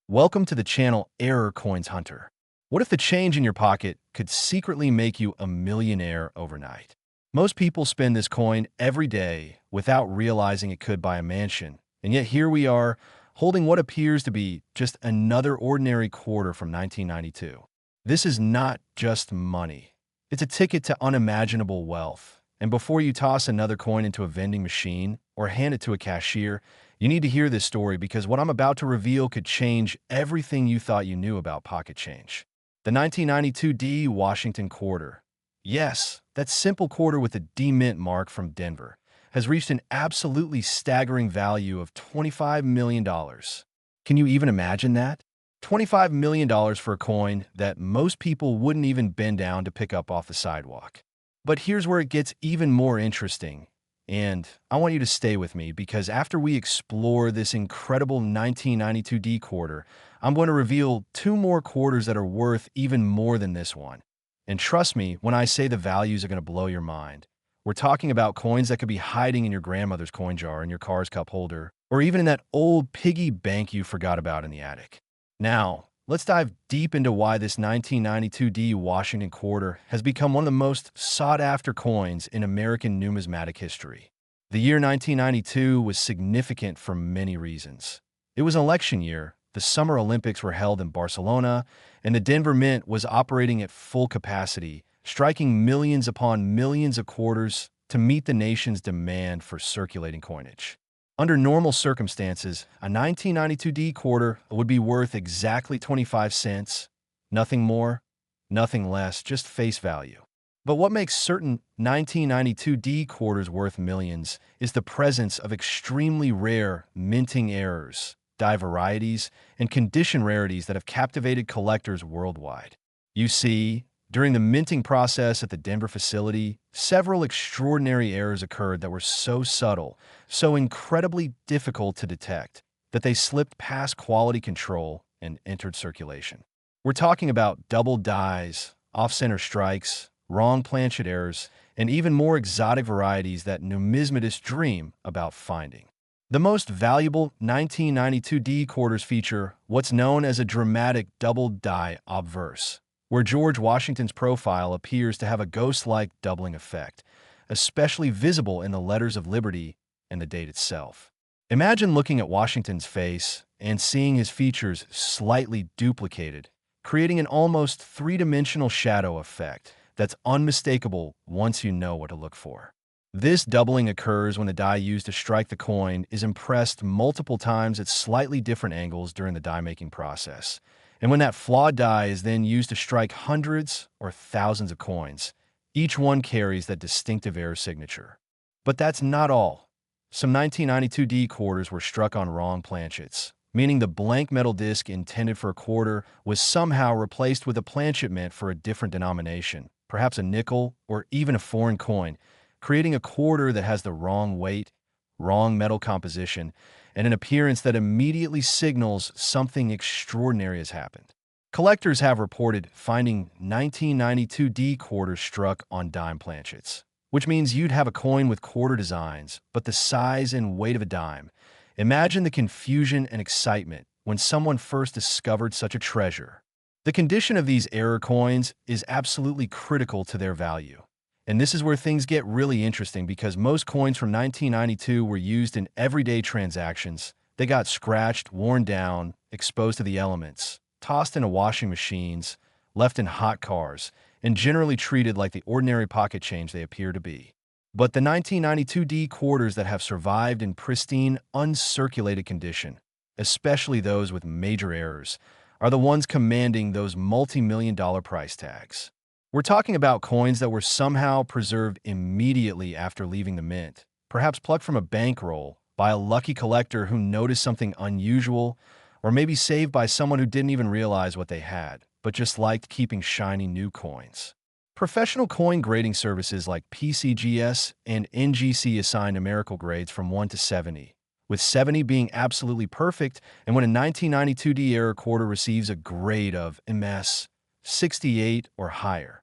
Welcome to the channel Error Coins Hunter. What if the change in your pocket could secretly make you a millionaire overnight? Most people spend this coin every day without realizing it could buy a mansion. And yet here we are, holding what appears to be just another ordinary quarter from 1992. This is not just money. It's a ticket to unimaginable wealth. And before you toss another coin into a vending machine or hand it to a cashier, you need to hear this story because what I'm about to reveal could change everything you thought you knew about pocket change. The 1992 D Washington quarter. Yes, that simple quarter with a D mint mark from Denver has reached an absolutely staggering value of $25 million. Can you even imagine that? $25 million for a coin that most people wouldn't even bend down to pick up off the sidewalk. But here's where it gets even more interesting. And I want you to stay with me because after we explore this incredible 1992 D quarter, I'm going to reveal two more quarters that are worth even more than this one. And trust me when I say the values are going to blow your mind. We're talking about coins that could be hiding in your grandmother's coin jar, in your car's cup holder, or even in that old piggy bank you forgot about in the attic. Now, let's dive deep into why this 1992 D Washington quarter has become one of the most sought-after coins in American numismatic history. The year 1992 was significant for many reasons. It was an election year, the Summer Olympics were held in Barcelona, and the Denver Mint was operating at full capacity, striking millions upon millions of quarters to meet the nation's demand for circulating coinage. Under normal circumstances, a 1992 D quarter would be worth exactly 25 cents, nothing more, nothing less, just face value. But what makes certain 1992 D quarters worth millions is the presence of extremely rare minting errors, die varieties, and condition rarities that have captivated collectors worldwide. You see, during the minting process at the Denver facility, several extraordinary errors occurred that were so subtle, so incredibly difficult to detect, that they slipped past quality control and entered circulation. We're talking about double dies, off-center strikes, wrong planchet errors, and even more exotic varieties that numismatists dream about finding. The most valuable 1992 D quarters feature what's known as a dramatic double die obverse, where George Washington's profile appears to have a ghost-like doubling effect, especially visible in the letters of liberty and the date itself. Imagine looking at Washington's face and seeing his features slightly duplicated, creating an almost three-dimensional shadow effect that's unmistakable once you know what to look for. This doubling occurs when the die used to strike the coin is impressed multiple times at slightly different angles during the die-making process. And when that flawed die is then used to strike hundreds or thousands of coins, each one carries that distinctive error signature. But that's not all. Some 1992 D quarters were struck on wrong planchets, meaning the blank metal disc intended for a quarter was somehow replaced with a planchet meant for a different denomination, perhaps a nickel or even a foreign coin, creating a quarter that has the wrong weight, wrong metal composition, and an appearance that immediately signals something extraordinary has happened. Collectors have reported finding 1992 D quarters struck on dime planchets, which means you'd have a coin with quarter designs, but the size and weight of a dime. Imagine the confusion and excitement when someone first discovered such a treasure. The condition of these error coins is absolutely critical to their value. And this is where things get really interesting because most coins from 1992 were used in everyday transactions. They got scratched, worn down, exposed to the elements, tossed into washing machines, left in hot cars, and generally treated like the ordinary pocket change they appear to be. But the 1992 D quarters that have survived in pristine, uncirculated condition, especially those with major errors, are the ones commanding those multi-million-dollar price tags. We're talking about coins that were somehow preserved immediately after leaving the mint, perhaps plucked from a bankroll by a lucky collector who noticed something unusual, or maybe saved by someone who didn't even realize what they had, but just liked keeping shiny new coins. Professional coin grading services like PCGS and NGC assign numerical grades from 1 to 70, with 70 being absolutely perfect, and when a 1992 D error quarter receives a grade of MS 68 or higher,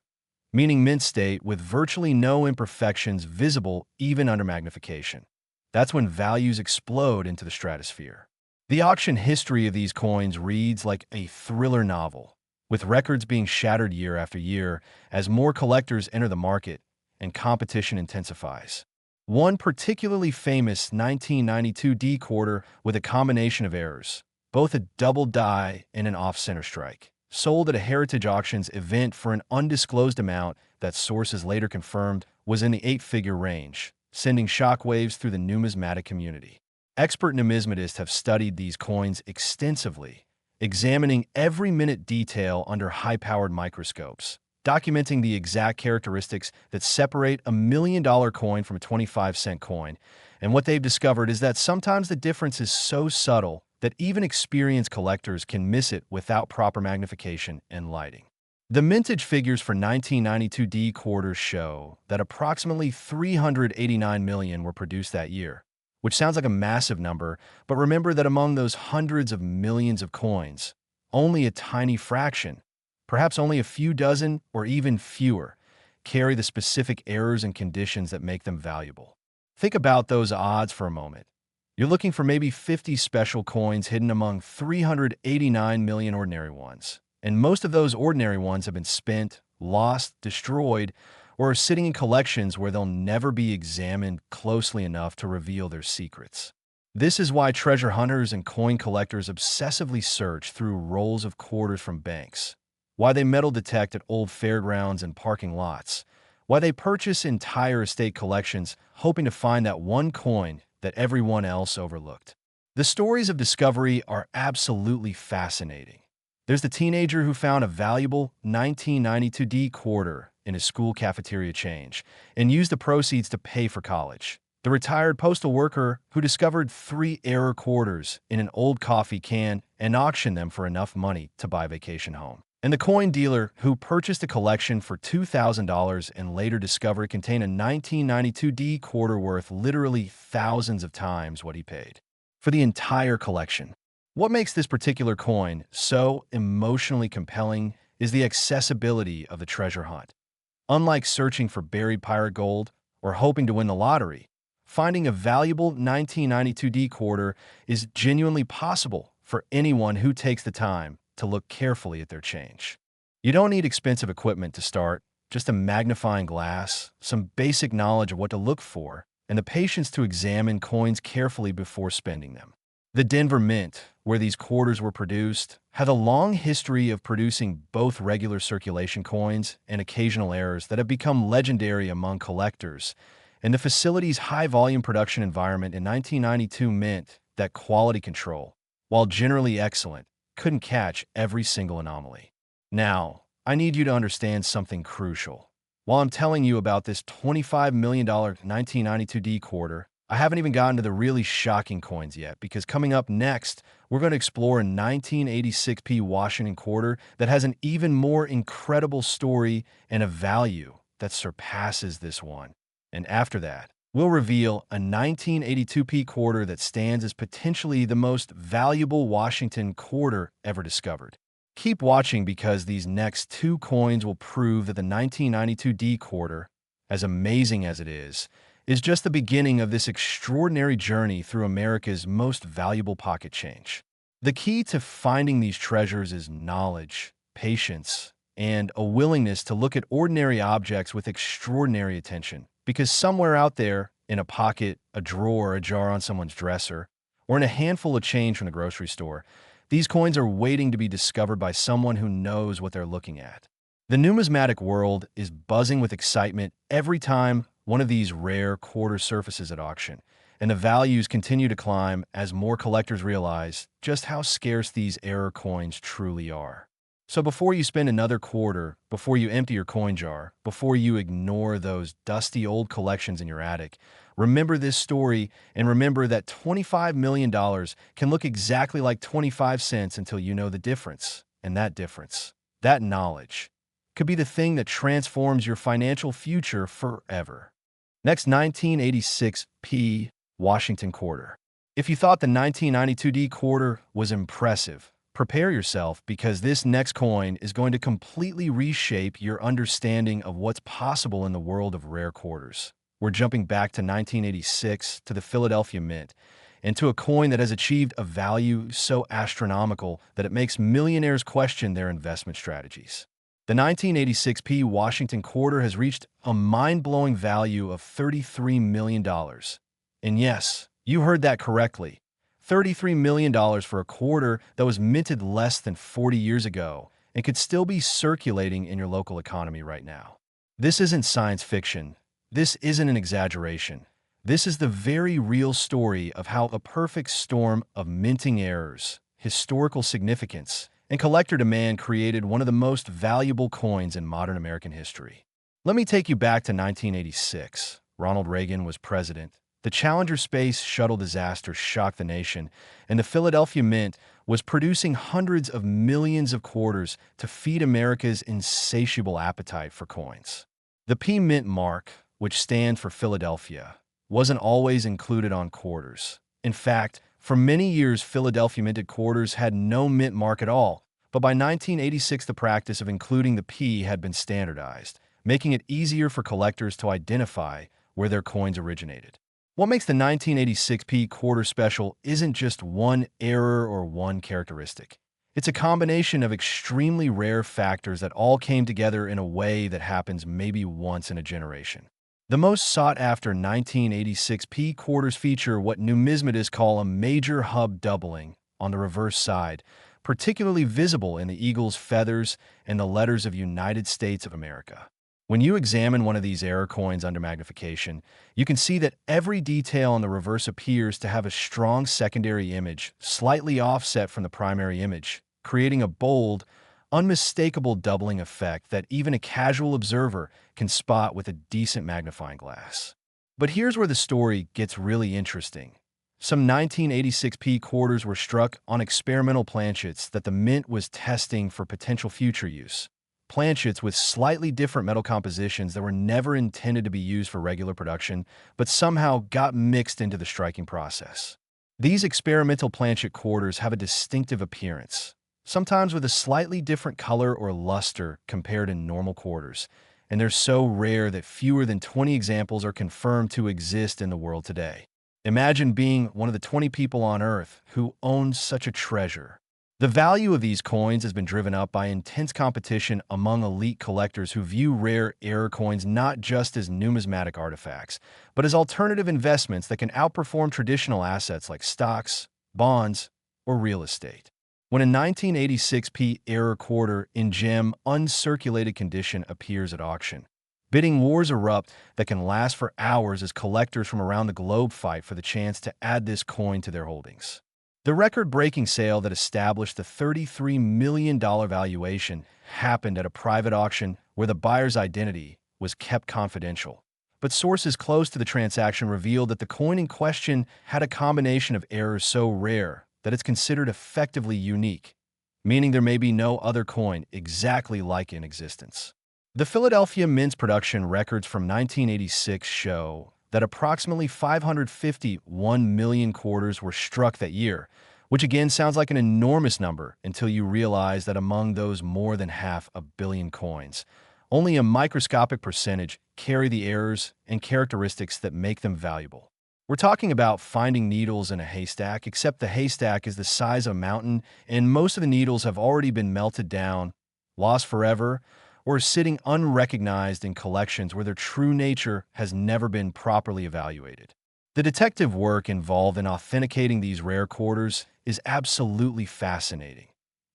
meaning mint state with virtually no imperfections visible even under magnification. That's when values explode into the stratosphere. The auction history of these coins reads like a thriller novel, with records being shattered year after year as more collectors enter the market and competition intensifies. One particularly famous 1992 D quarter with a combination of errors, both a double die and an off-center strike, sold at a Heritage Auctions event for an undisclosed amount that sources later confirmed was in the eight-figure range, sending shockwaves through the numismatic community. Expert numismatists have studied these coins extensively, examining every minute detail under high-powered microscopes, documenting the exact characteristics that separate a $1 million coin from a 25-cent coin. And what they've discovered is that sometimes the difference is so subtle that even experienced collectors can miss it without proper magnification and lighting. The mintage figures for 1992 D quarters show that approximately 389 million were produced that year, which sounds like a massive number, but remember that among those hundreds of millions of coins, only a tiny fraction, perhaps only a few dozen or even fewer, carry the specific errors and conditions that make them valuable. Think about those odds for a moment. You're looking for maybe 50 special coins hidden among 389 million ordinary ones. And most of those ordinary ones have been spent, lost, destroyed, or are sitting in collections where they'll never be examined closely enough to reveal their secrets. This is why treasure hunters and coin collectors obsessively search through rolls of quarters from banks, why they metal detect at old fairgrounds and parking lots, why they purchase entire estate collections hoping to find that one coin that everyone else overlooked. The stories of discovery are absolutely fascinating. There's the teenager who found a valuable 1992 D quarter in his school cafeteria change and used the proceeds to pay for college. The retired postal worker who discovered 3 error quarters in an old coffee can and auctioned them for enough money to buy a vacation home. And the coin dealer who purchased a collection for $2,000 and later discovered it contained a 1992 D quarter worth literally thousands of times what he paid for the entire collection. What makes this particular coin so emotionally compelling is the accessibility of the treasure hunt. Unlike searching for buried pirate gold or hoping to win the lottery, finding a valuable 1992 D quarter is genuinely possible for anyone who takes the time to look carefully at their change. You don't need expensive equipment to start, just a magnifying glass, some basic knowledge of what to look for, and the patience to examine coins carefully before spending them. The Denver Mint, where these quarters were produced, had a long history of producing both regular circulation coins and occasional errors that have become legendary among collectors, and the facility's high-volume production environment in 1992 meant that quality control, while generally excellent, couldn't catch every single anomaly. Now, I need you to understand something crucial. While I'm telling you about this $25 million 1992 D quarter, I haven't even gotten to the really shocking coins yet, because coming up next, we're going to explore a 1986 P Washington quarter that has an even more incredible story and a value that surpasses this one. And after that, we'll reveal a 1982 P quarter that stands as potentially the most valuable Washington quarter ever discovered. Keep watching, because these next 2 coins will prove that the 1992 D quarter, as amazing as it is just the beginning of this extraordinary journey through America's most valuable pocket change. The key to finding these treasures is knowledge, patience, and a willingness to look at ordinary objects with extraordinary attention. Because somewhere out there, in a pocket, a drawer, a jar on someone's dresser, or in a handful of change from the grocery store, these coins are waiting to be discovered by someone who knows what they're looking at. The numismatic world is buzzing with excitement every time one of these rare quarters surfaces at auction, and the values continue to climb as more collectors realize just how scarce these error coins truly are. So before you spend another quarter, before you empty your coin jar, before you ignore those dusty old collections in your attic, remember this story, and remember that $25 million can look exactly like 25 cents until you know the difference. And that difference, that knowledge, could be the thing that transforms your financial future forever. Next, 1986 P Washington quarter. If you thought the 1992 D quarter was impressive, prepare yourself, because this next coin is going to completely reshape your understanding of what's possible in the world of rare quarters. We're jumping back to 1986 to the Philadelphia Mint, into a coin that has achieved a value so astronomical that it makes millionaires question their investment strategies. The 1986p Washington quarter has reached a mind-blowing value of $33 million. And yes, you heard that correctly. $33 million for a quarter that was minted less than 40 years ago and could still be circulating in your local economy right now. This isn't science fiction. This isn't an exaggeration. This is the very real story of how a perfect storm of minting errors, historical significance, and collector demand created one of the most valuable coins in modern American history. Let me take you back to 1986. Ronald Reagan was president. The Challenger space shuttle disaster shocked the nation, and the Philadelphia Mint was producing hundreds of millions of quarters to feed America's insatiable appetite for coins. The P Mint mark, which stands for Philadelphia, wasn't always included on quarters. In fact, for many years, Philadelphia minted quarters had no mint mark at all, but by 1986 the practice of including the P had been standardized, making it easier for collectors to identify where their coins originated. What makes the 1986p quarter special isn't just one error or one characteristic. It's a combination of extremely rare factors that all came together in a way that happens maybe once in a generation. The most sought-after 1986p quarters feature what numismatists call a major hub doubling on the reverse side, particularly visible in the eagle's feathers and the letters of United States of America. When you examine one of these error coins under magnification, you can see that every detail on the reverse appears to have a strong secondary image, slightly offset from the primary image, creating a bold, unmistakable doubling effect that even a casual observer can spot with a decent magnifying glass. But here's where the story gets really interesting. Some 1986p quarters were struck on experimental planchets that the Mint was testing for potential future use. Planchets with slightly different metal compositions that were never intended to be used for regular production, but somehow got mixed into the striking process. These experimental planchet quarters have a distinctive appearance, sometimes with a slightly different color or luster compared to normal quarters, and they're so rare that fewer than 20 examples are confirmed to exist in the world today. Imagine being one of the 20 people on Earth who owns such a treasure. The value of these coins has been driven up by intense competition among elite collectors who view rare error coins not just as numismatic artifacts, but as alternative investments that can outperform traditional assets like stocks, bonds, or real estate. When a 1986p error quarter in gem uncirculated condition appears at auction, bidding wars erupt that can last for hours as collectors from around the globe fight for the chance to add this coin to their holdings. The record-breaking sale that established the $33 million valuation happened at a private auction where the buyer's identity was kept confidential. But sources close to the transaction revealed that the coin in question had a combination of errors so rare that it's considered effectively unique, meaning there may be no other coin exactly like it in existence. The Philadelphia Mint's production records from 1986 show that approximately 551 million quarters were struck that year, which again sounds like an enormous number until you realize that among those more than 500 million coins, only a microscopic percentage carry the errors and characteristics that make them valuable. We're talking about finding needles in a haystack, except the haystack is the size of a mountain and most of the needles have already been melted down, lost forever, or sitting unrecognized in collections where their true nature has never been properly evaluated. The detective work involved in authenticating these rare quarters is absolutely fascinating.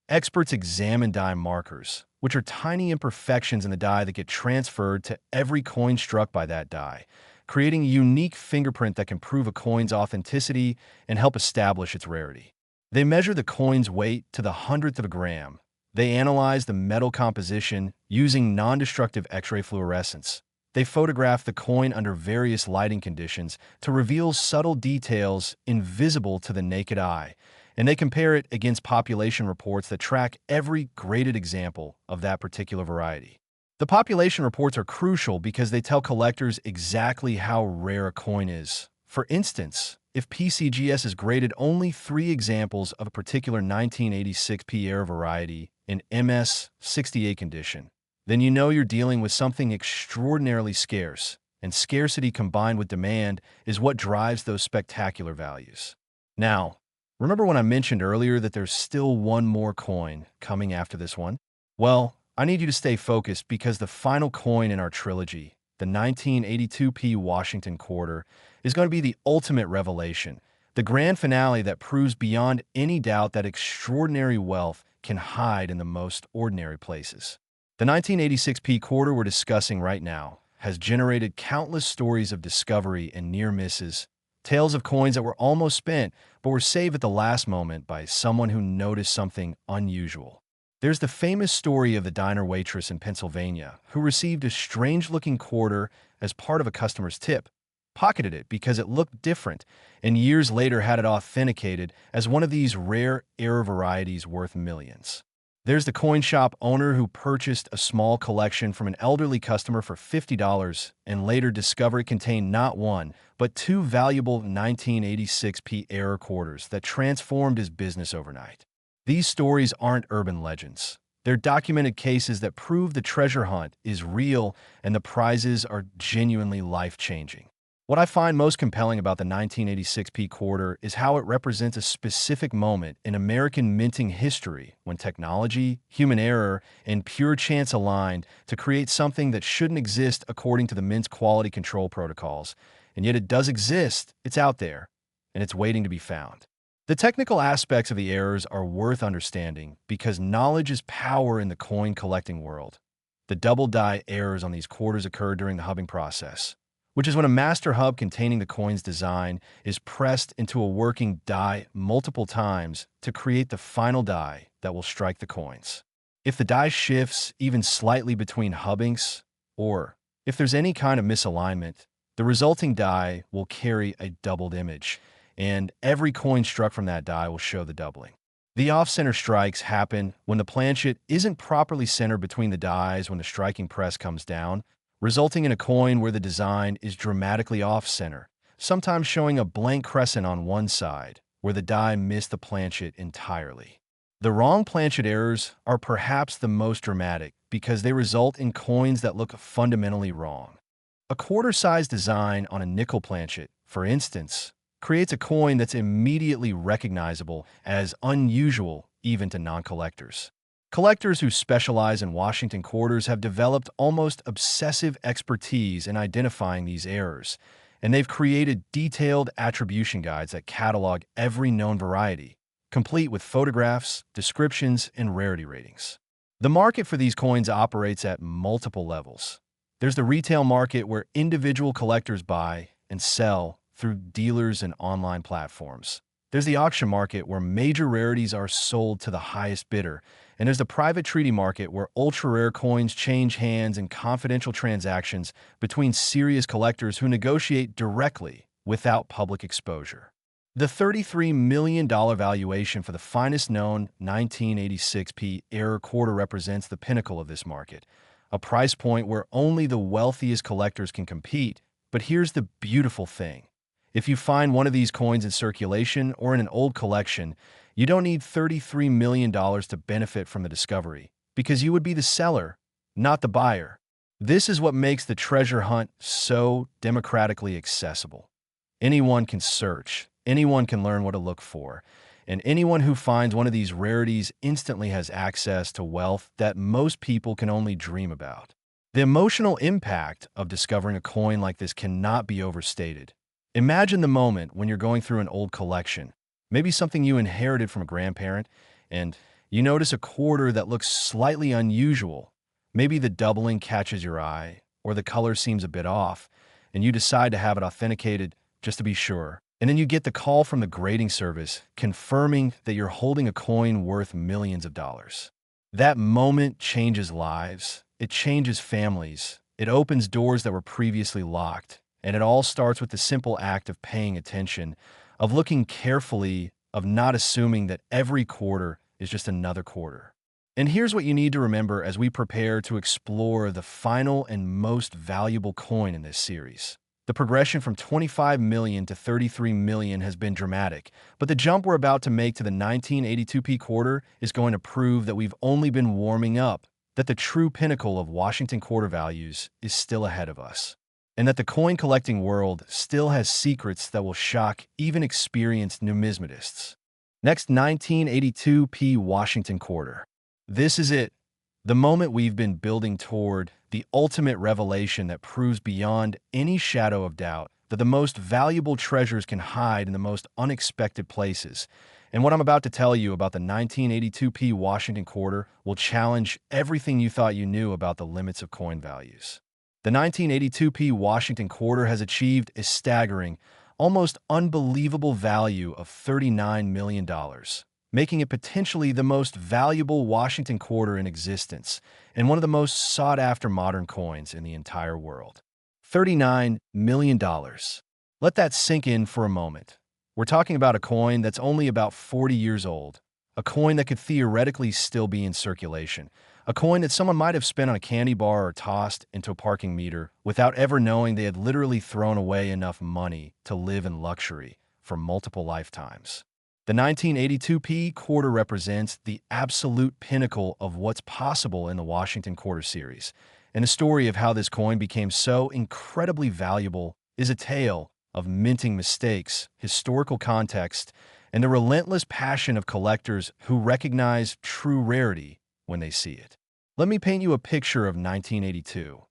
Experts examine die markers, which are tiny imperfections in the die that get transferred to every coin struck by that die, creating a unique fingerprint that can prove a coin's authenticity and help establish its rarity. They measure the coin's weight to the hundredth of a gram. They analyze the metal composition using non-destructive X-ray fluorescence. They photograph the coin under various lighting conditions to reveal subtle details invisible to the naked eye, and they compare it against population reports that track every graded example of that particular variety. The population reports are crucial because they tell collectors exactly how rare a coin is. For instance, if PCGS has graded only 3 examples of a particular 1986p error variety in MS68 condition, then you know you're dealing with something extraordinarily scarce, and scarcity combined with demand is what drives those spectacular values. Now, remember when I mentioned earlier that there's still one more coin coming after this one? Well, I need you to stay focused because the final coin in our trilogy, the 1982p Washington quarter, is going to be the ultimate revelation, the grand finale that proves beyond any doubt that extraordinary wealth can hide in the most ordinary places. The 1986p quarter we're discussing right now has generated countless stories of discovery and near misses, tales of coins that were almost spent but were saved at the last moment by someone who noticed something unusual. There's the famous story of the diner waitress in Pennsylvania who received a strange-looking quarter as part of a customer's tip, pocketed it because it looked different, and years later had it authenticated as one of these rare error varieties worth millions. There's the coin shop owner who purchased a small collection from an elderly customer for $50 and later discovered it contained not one, but two valuable 1986p error quarters that transformed his business overnight. These stories aren't urban legends. They're documented cases that prove the treasure hunt is real and the prizes are genuinely life-changing. What I find most compelling about the 1986p quarter is how it represents a specific moment in American minting history when technology, human error, and pure chance aligned to create something that shouldn't exist according to the mint's quality control protocols. And yet it does exist, it's out there, and it's waiting to be found. The technical aspects of the errors are worth understanding because knowledge is power in the coin collecting world. The double die errors on these quarters occur during the hubbing process, which is when a master hub containing the coin's design is pressed into a working die multiple times to create the final die that will strike the coins. If the die shifts even slightly between hubbings, or if there's any kind of misalignment, the resulting die will carry a doubled image, and every coin struck from that die will show the doubling. The off-center strikes happen when the planchet isn't properly centered between the dies when the striking press comes down, resulting in a coin where the design is dramatically off-center, sometimes showing a blank crescent on one side, where the die missed the planchet entirely. The wrong planchet errors are perhaps the most dramatic because they result in coins that look fundamentally wrong. A quarter-size design on a nickel planchet, for instance, creates a coin that's immediately recognizable as unusual even to non-collectors. Collectors who specialize in Washington quarters have developed almost obsessive expertise in identifying these errors, and they've created detailed attribution guides that catalog every known variety, complete with photographs, descriptions, and rarity ratings. The market for these coins operates at multiple levels. There's the retail market where individual collectors buy and sell through dealers and online platforms. There's the auction market where major rarities are sold to the highest bidder, and there's the private treaty market where ultra-rare coins change hands in confidential transactions between serious collectors who negotiate directly without public exposure. The $33 million valuation for the finest known 1986p error quarter represents the pinnacle of this market, a price point where only the wealthiest collectors can compete. But here's the beautiful thing. If you find one of these coins in circulation or in an old collection, you don't need $33 million to benefit from the discovery, because you would be the seller, not the buyer. This is what makes the treasure hunt so democratically accessible. Anyone can search, anyone can learn what to look for, and anyone who finds one of these rarities instantly has access to wealth that most people can only dream about. The emotional impact of discovering a coin like this cannot be overstated. Imagine the moment when you're going through an old collection, maybe something you inherited from a grandparent, and you notice a quarter that looks slightly unusual. Maybe the doubling catches your eye, or the color seems a bit off, and you decide to have it authenticated just to be sure. And then you get the call from the grading service confirming that you're holding a coin worth millions of dollars. That moment changes lives, it changes families, it opens doors that were previously locked. And it all starts with the simple act of paying attention, of looking carefully, of not assuming that every quarter is just another quarter. And here's what you need to remember as we prepare to explore the final and most valuable coin in this series. The progression from 25 million to 33 million has been dramatic, but the jump we're about to make to the 1982p quarter is going to prove that we've only been warming up, that the true pinnacle of Washington quarter values is still ahead of us. and that the coin collecting world still has secrets that will shock even experienced numismatists. Next, 1982 Washington quarter. This is it, the moment we've been building toward, the ultimate revelation that proves beyond any shadow of doubt that the most valuable treasures can hide in the most unexpected places. And what I'm about to tell you about the 1982 Washington quarter will challenge everything you thought you knew about the limits of coin values. The 1982 Washington quarter has achieved a staggering, almost unbelievable value of $39 million, making it potentially the most valuable Washington quarter in existence and one of the most sought-after modern coins in the entire world. $39 million. Let that sink in for a moment. We're talking about a coin that's only about 40 years old, a coin that could theoretically still be in circulation, a coin that someone might have spent on a candy bar or tossed into a parking meter without ever knowing they had literally thrown away enough money to live in luxury for multiple lifetimes. The 1982 quarter represents the absolute pinnacle of what's possible in the Washington quarter series, and the story of how this coin became so incredibly valuable is a tale of minting mistakes, historical context, and the relentless passion of collectors who recognize true rarity when they see it. Let me paint you a picture of 1982.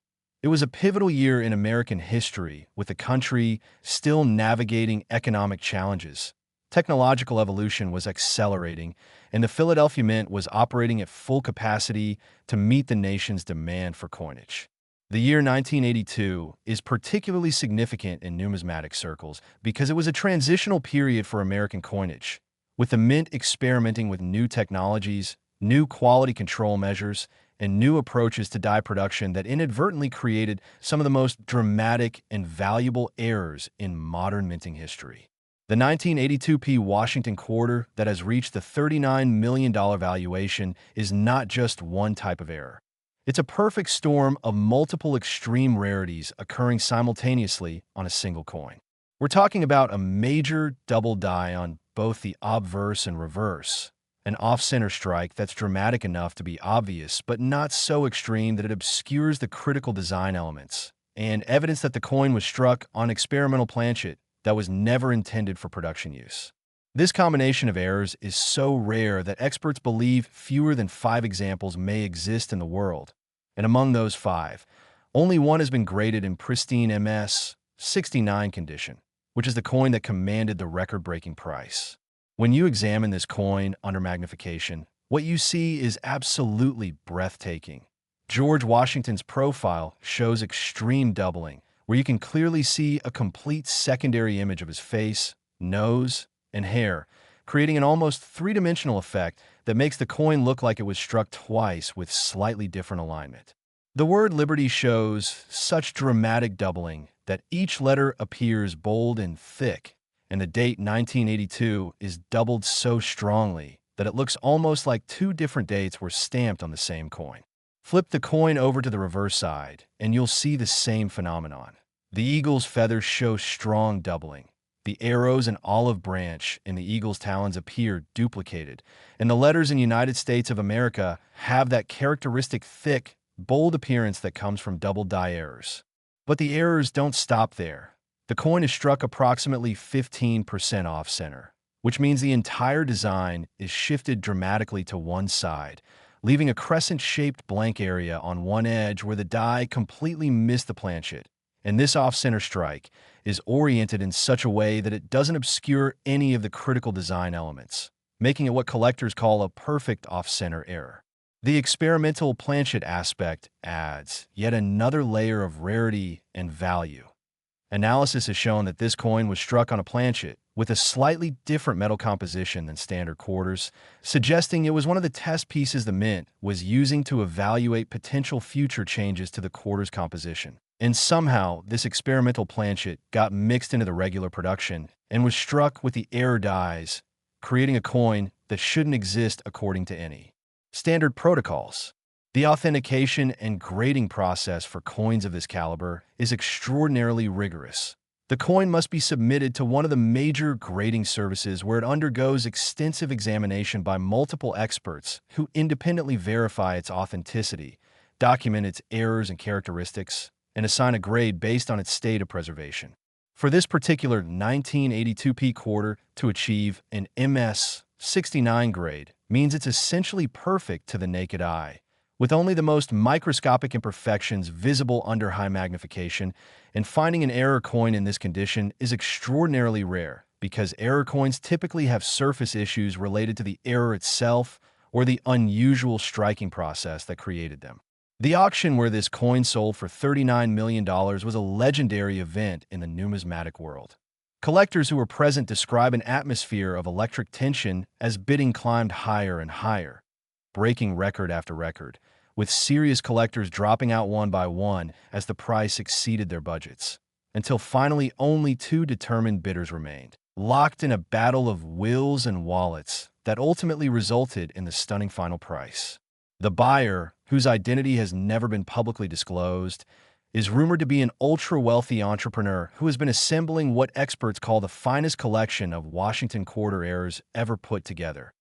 It was a pivotal year in American history, with the country still navigating economic challenges. Technological evolution was accelerating, and the Philadelphia Mint was operating at full capacity to meet the nation's demand for coinage. The year 1982 is particularly significant in numismatic circles because it was a transitional period for American coinage, with the Mint experimenting with new technologies, new quality control measures, and new approaches to die production that inadvertently created some of the most dramatic and valuable errors in modern minting history. The 1982 Washington quarter that has reached the $39 million valuation is not just one type of error. It's a perfect storm of multiple extreme rarities occurring simultaneously on a single coin. We're talking about a major double die on both the obverse and reverse, an off-center strike that's dramatic enough to be obvious but not so extreme that it obscures the critical design elements, and evidence that the coin was struck on experimental planchet that was never intended for production use. This combination of errors is so rare that experts believe fewer than 5 examples may exist in the world, and among those 5, only one has been graded in pristine MS-69 condition, which is the coin that commanded the record-breaking price. When you examine this coin under magnification, what you see is absolutely breathtaking. George Washington's profile shows extreme doubling, where you can clearly see a complete secondary image of his face, nose, and hair, creating an almost three-dimensional effect that makes the coin look like it was struck twice with slightly different alignment. The word Liberty shows such dramatic doubling that each letter appears bold and thick, and the date 1982 is doubled so strongly that it looks almost like 2 different dates were stamped on the same coin. Flip the coin over to the reverse side, and you'll see the same phenomenon. The eagle's feathers show strong doubling. The arrows and olive branch in the eagle's talons appear duplicated, and the letters in United States of America have that characteristic thick, bold appearance that comes from double die errors. But the errors don't stop there. The coin is struck approximately 15% off-center, which means the entire design is shifted dramatically to one side, leaving a crescent-shaped blank area on one edge where the die completely missed the planchet. And this off-center strike is oriented in such a way that it doesn't obscure any of the critical design elements, making it what collectors call a perfect off-center error. The experimental planchet aspect adds yet another layer of rarity and value. Analysis has shown that this coin was struck on a planchet with a slightly different metal composition than standard quarters, suggesting it was one of the test pieces the Mint was using to evaluate potential future changes to the quarter's composition. And somehow, this experimental planchet got mixed into the regular production and was struck with the error dies, creating a coin that shouldn't exist according to any standard protocols. The authentication and grading process for coins of this caliber is extraordinarily rigorous. The coin must be submitted to one of the major grading services where it undergoes extensive examination by multiple experts who independently verify its authenticity, document its errors and characteristics, and assign a grade based on its state of preservation. For this particular 1982p quarter to achieve an MS 69 grade means it's essentially perfect to the naked eye, with only the most microscopic imperfections visible under high magnification, and finding an error coin in this condition is extraordinarily rare because error coins typically have surface issues related to the error itself or the unusual striking process that created them. The auction where this coin sold for $39 million was a legendary event in the numismatic world. Collectors who were present describe an atmosphere of electric tension as bidding climbed higher and higher, breaking record after record, with serious collectors dropping out one by one as the price exceeded their budgets, until finally only two determined bidders remained, locked in a battle of wills and wallets that ultimately resulted in the stunning final price. The buyer, whose identity has never been publicly disclosed, is rumored to be an ultra-wealthy entrepreneur who has been assembling what experts call the finest collection of Washington quarter errors ever put together.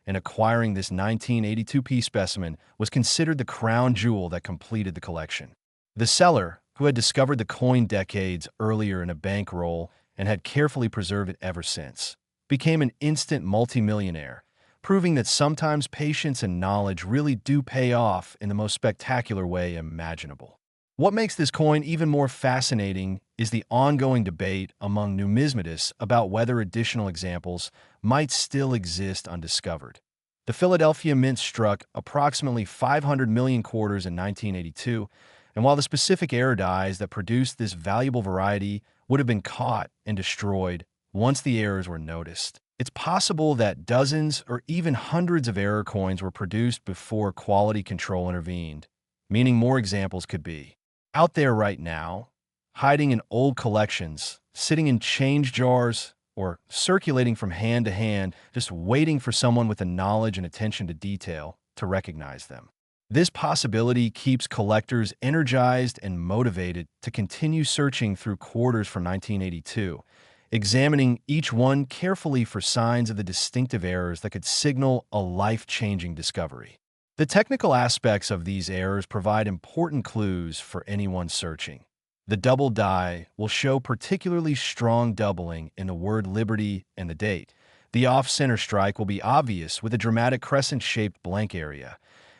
And acquiring this 1982p specimen was considered the crown jewel that completed the collection. The seller, who had discovered the coin decades earlier in a bankroll and had carefully preserved it ever since, became an instant multimillionaire, proving that sometimes patience and knowledge really do pay off in the most spectacular way imaginable. What makes this coin even more fascinating is the ongoing debate among numismatists about whether additional examples might still exist undiscovered. The Philadelphia Mint struck approximately 500 million quarters in 1982, and while the specific error dies that produced this valuable variety would have been caught and destroyed once the errors were noticed, it's possible that dozens or even hundreds of error coins were produced before quality control intervened, meaning more examples could be out there right now, hiding in old collections, sitting in change jars, or circulating from hand to hand, just waiting for someone with the knowledge and attention to detail to recognize them. This possibility keeps collectors energized and motivated to continue searching through quarters from 1982, examining each one carefully for signs of the distinctive errors that could signal a life-changing discovery. The technical aspects of these errors provide important clues for anyone searching. The double die will show particularly strong doubling in the word liberty and the date. The off-center strike will be obvious with a dramatic crescent-shaped blank area,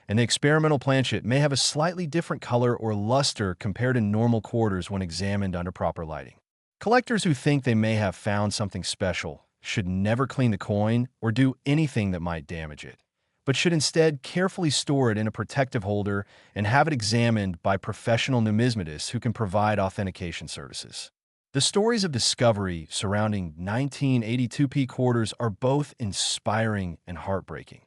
and the experimental planchet may have a slightly different color or luster compared to normal quarters when examined under proper lighting. Collectors who think they may have found something special should never clean the coin or do anything that might damage it, but should instead carefully store it in a protective holder and have it examined by professional numismatists who can provide authentication services. The stories of discovery surrounding 1982p quarters are both inspiring and heartbreaking.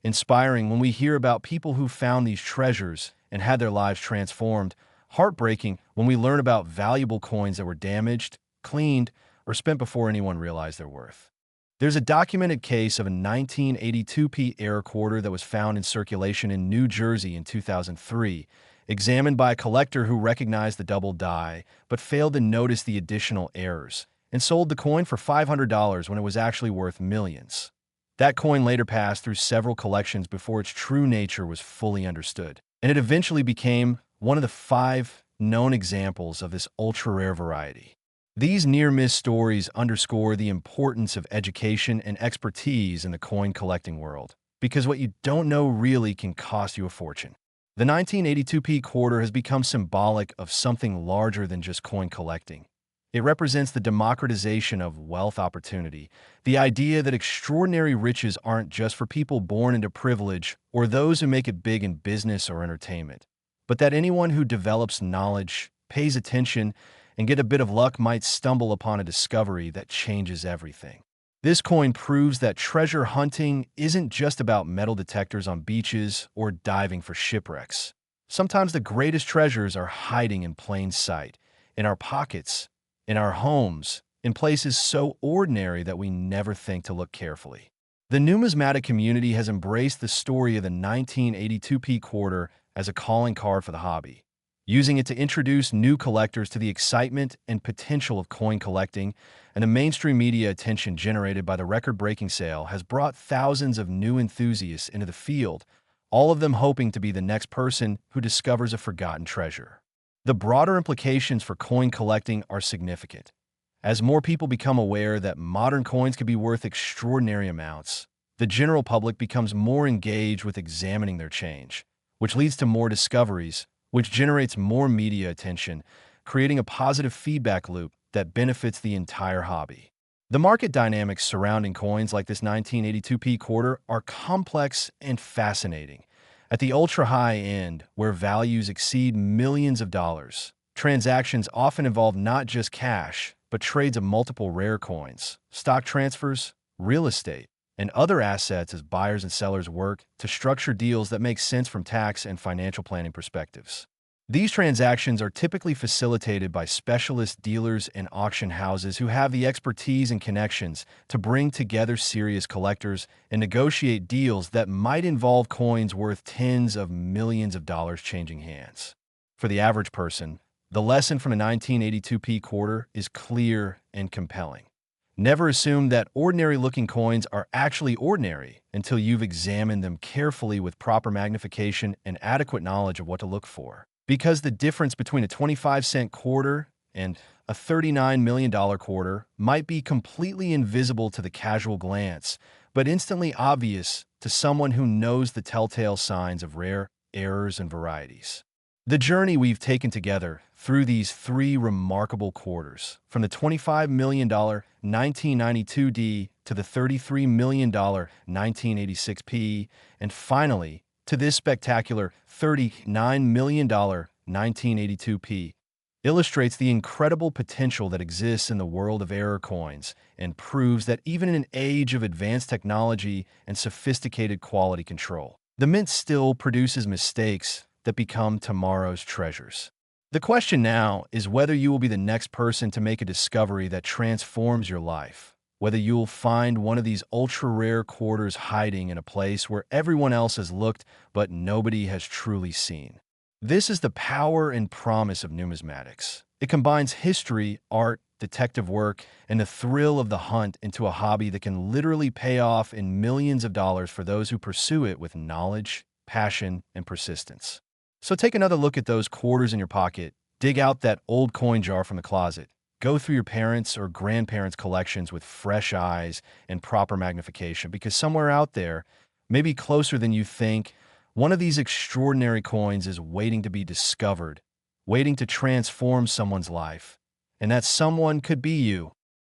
Inspiring when we hear about people who found these treasures and had their lives transformed, heartbreaking when we learn about valuable coins that were damaged, cleaned, or spent before anyone realized their worth. There's a documented case of a 1982p error quarter that was found in circulation in New Jersey in 2003, examined by a collector who recognized the double die but failed to notice the additional errors, and sold the coin for $500 when it was actually worth millions. That coin later passed through several collections before its true nature was fully understood, and it eventually became one of the 5 known examples of this ultra-rare variety. These near-miss stories underscore the importance of education and expertise in the coin collecting world, because what you don't know really can cost you a fortune. The 1982p quarter has become symbolic of something larger than just coin collecting. It represents the democratization of wealth opportunity, the idea that extraordinary riches aren't just for people born into privilege or those who make it big in business or entertainment, but that anyone who develops knowledge, pays attention, and get a bit of luck might stumble upon a discovery that changes everything. This coin proves that treasure hunting isn't just about metal detectors on beaches or diving for shipwrecks. Sometimes the greatest treasures are hiding in plain sight, in our pockets, in our homes, in places so ordinary that we never think to look carefully. The numismatic community has embraced the story of the 1982p quarter as a calling card for the hobby, using it to introduce new collectors to the excitement and potential of coin collecting, and the mainstream media attention generated by the record-breaking sale has brought thousands of new enthusiasts into the field, all of them hoping to be the next person who discovers a forgotten treasure. The broader implications for coin collecting are significant. As more people become aware that modern coins can be worth extraordinary amounts, the general public becomes more engaged with examining their change, which leads to more discoveries, which generates more media attention, creating a positive feedback loop that benefits the entire hobby. The market dynamics surrounding coins like this 1982p quarter are complex and fascinating. At the ultra-high end, where values exceed millions of dollars, transactions often involve not just cash, but trades of multiple rare coins, stock transfers, real estate, and other assets as buyers and sellers work to structure deals that make sense from tax and financial planning perspectives. These transactions are typically facilitated by specialist dealers and auction houses who have the expertise and connections to bring together serious collectors and negotiate deals that might involve coins worth tens of millions of dollars changing hands. For the average person, the lesson from the 1982p quarter is clear and compelling. Never assume that ordinary-looking coins are actually ordinary until you've examined them carefully with proper magnification and adequate knowledge of what to look for. Because the difference between a 25-cent quarter and a $39 million quarter might be completely invisible to the casual glance, but instantly obvious to someone who knows the telltale signs of rare errors and varieties. The journey we've taken together through these three remarkable quarters, from the $25 million 1992D to the $33 million 1986P, and finally, to this spectacular $39 million 1982p, illustrates the incredible potential that exists in the world of error coins and proves that even in an age of advanced technology and sophisticated quality control, the mint still produces mistakes that become tomorrow's treasures. The question now is whether you will be the next person to make a discovery that transforms your life. Whether you'll find one of these ultra-rare quarters hiding in a place where everyone else has looked but nobody has truly seen. This is the power and promise of numismatics. It combines history, art, detective work, and the thrill of the hunt into a hobby that can literally pay off in millions of dollars for those who pursue it with knowledge, passion, and persistence. So take another look at those quarters in your pocket, dig out that old coin jar from the closet, go through your parents' or grandparents' collections with fresh eyes and proper magnification, because somewhere out there, maybe closer than you think, one of these extraordinary coins is waiting to be discovered, waiting to transform someone's life. And that someone could be you.